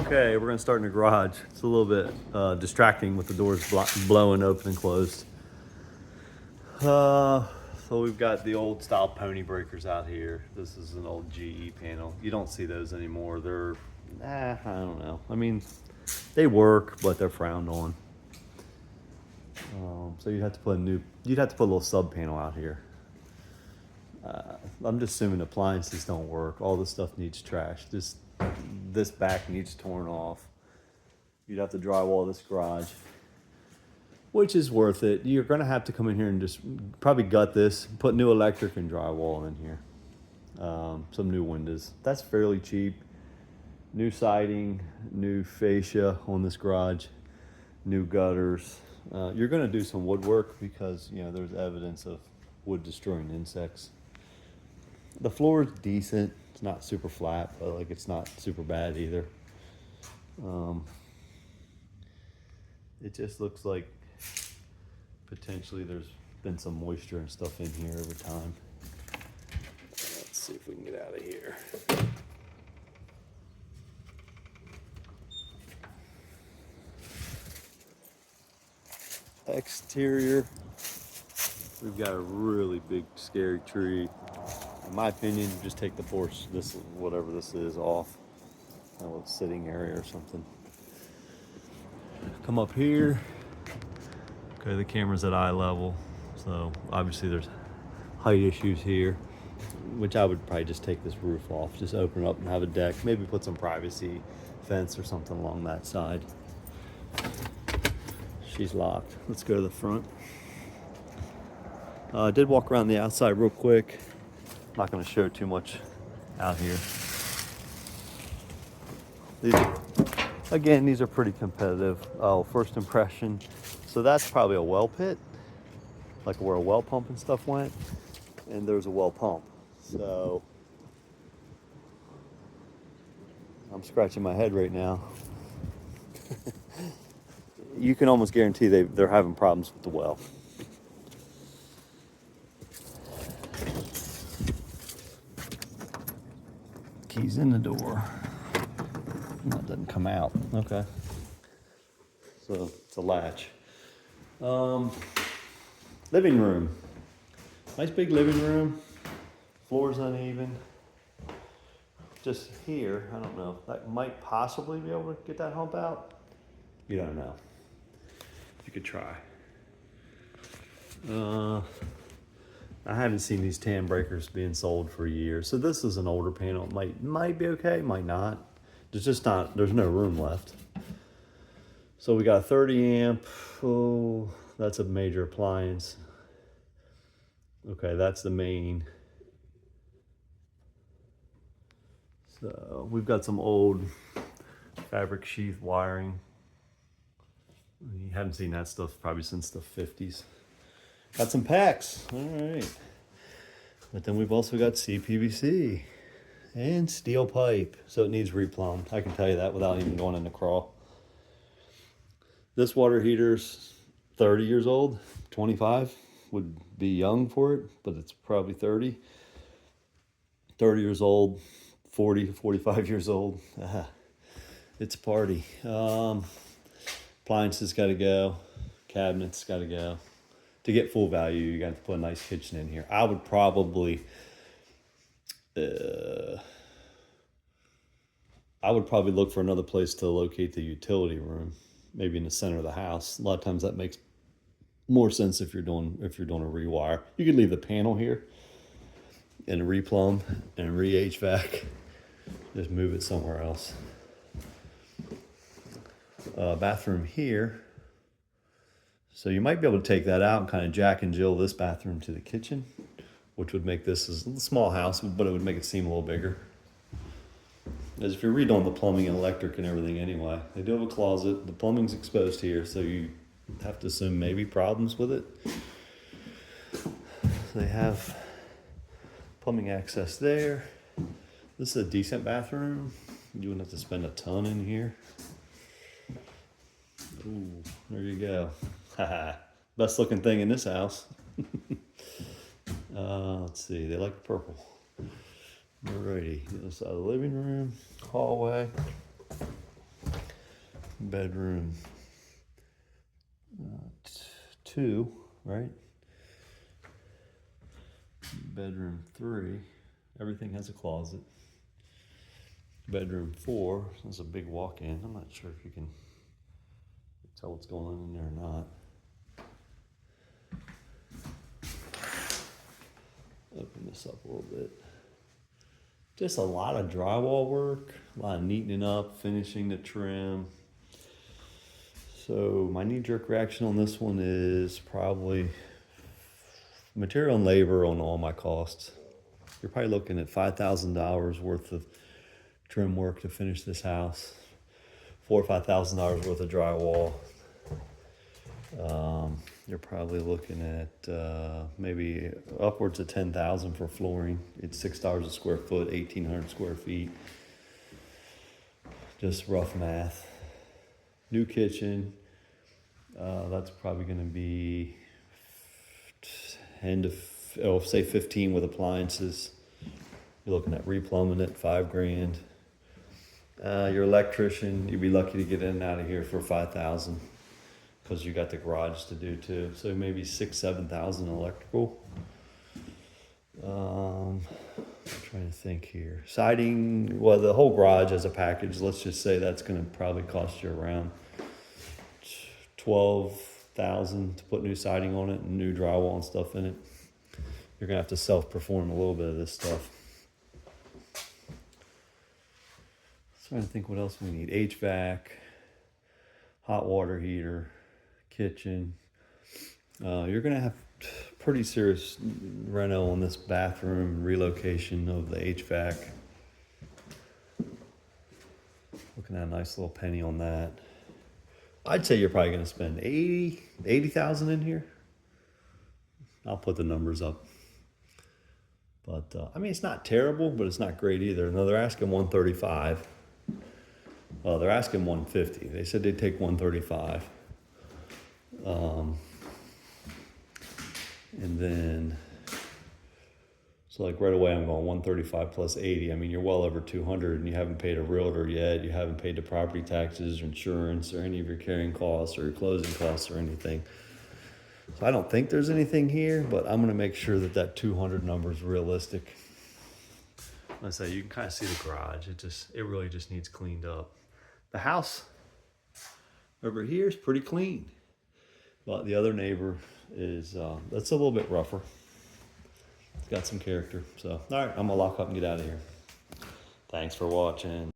Okay, we're gonna start in the garage. It's a little bit distracting with the doors blowing open and closed. So we've got the old style pony breakers out here. This is an old GE panel. You don't see those anymore. They're, I don't know. I mean, they work, but they're frowned on. So you'd have to put a little sub panel out here. I'm just assuming appliances don't work. All this stuff needs trash. This back needs torn off. You'd have to drywall this garage, which is worth it. You're gonna have to come in here and just probably gut this, put new electric and drywall in here. Some new windows. That's fairly cheap. New siding, new fascia on this garage, new gutters. You're gonna do some woodwork because there's evidence of wood destroying insects. The floor is decent. It's not super flat, but it's not super bad either. It just looks like potentially there's been some moisture and stuff in here over time. Let's see if we can get out of here. Exterior, we've got a really big scary tree. In my opinion, just take the porch, whatever this is, off. A little sitting area or something. Come up here. Okay, the camera's at eye level, so obviously there's height issues here, which I would probably just take this roof off, just open it up and have a deck, maybe put some privacy fence or something along that side. She's locked. Let's go to the front. I did walk around the outside real quick. Not going to show too much out here. These are pretty competitive. Oh, first impression. So that's probably a well pit, like where a well pump and stuff went. And there's a well pump. So I'm scratching my head right now. You can almost guarantee they're having problems with the well. Keys in the door. No, it doesn't come out. Okay. So it's a latch. Living room. Nice big living room. Floor's uneven. Just here, I don't know. That might possibly be able to get that hump out. You don't know. You could try. I haven't seen these tan breakers being sold for years. So this is an older panel. It might be okay, might not. There's no room left. So we got a 30 amp. Oh, that's a major appliance. Okay, that's the main. So we've got some old fabric sheath wiring. You haven't seen that stuff probably since the 50s. Got some packs, all right. But then we've also got CPVC and steel pipe, so it needs replumbed. I can tell you that without even going in the crawl. This water heater's 30 years old, 25 would be young for it, but it's probably 30. 30 years old, 40 to 45 years old. It's a party. Appliances gotta go, cabinets gotta go. To get full value, you got to put a nice kitchen in here. I would probably look for another place to locate the utility room, maybe in the center of the house. A lot of times that makes more sense if you're doing a rewire. You could leave the panel here and replumb and re-HVAC. Just move it somewhere else. Bathroom here. So you might be able to take that out and kind of Jack and Jill this bathroom to the kitchen, which would make this a small house, but it would make it seem a little bigger. As if you're redoing the plumbing and electric and everything anyway. They do have a closet. The plumbing's exposed here, so you have to assume maybe problems with it. They have plumbing access there. This is a decent bathroom. You wouldn't have to spend a ton in here. Ooh, there you go. Best looking thing in this house. Let's see, they like purple. Alrighty, the other side of the living room, hallway. bedroom 2, right? Bedroom 3, everything has a closet. Bedroom 4, there's a big walk-in. I'm not sure if you can tell what's going on in there or not. Open this up a little bit. Just a lot of drywall work, a lot of neatening up, finishing the trim. So my knee-jerk reaction on this one is probably material and labor on all my costs. You're probably looking at $5,000 worth of trim work to finish this house. $4,000 or $5,000 worth of drywall. You're probably looking at maybe upwards of $10,000 for flooring. It's $6 a square foot, 1,800 square feet. Just rough math. New kitchen. That's probably going to be 10 to say 15 with appliances. You're looking at replumbing it, $5,000. Your electrician, you'd be lucky to get in and out of here for $5,000 because you got the garage to do too. So maybe $6,000-7,000 electrical. I'm trying to think here. Siding, well, the whole garage as a package, let's just say that's going to probably cost you around $12,000 to put new siding on it and new drywall and stuff in it. You're going to have to self-perform a little bit of this stuff. Trying to think what else we need. HVAC, hot water heater, kitchen. You're going to have pretty serious reno on this bathroom, relocation of the HVAC. Looking at a nice little penny on that. I'd say you're probably going to spend $80,000 in here. I'll put the numbers up. But, I mean, it's not terrible, but it's not great either. No, they're asking $135,000. They're asking $150,000. They said they'd take $135,000. And then, so like right away I'm going $135,000 plus $80,000. I mean, you're well over $200,000 and you haven't paid a realtor yet. You haven't paid the property taxes or insurance or any of your carrying costs or your closing costs or anything. So I don't think there's anything here, but I'm going to make sure that $200,000 number is realistic. Let's say you can kind of see the garage. It really just needs cleaned up. The house over here is pretty clean, but the other neighbor is that's a little bit rougher. It's got some character. So, all right, I'm gonna lock up and get out of here. Thanks for watching.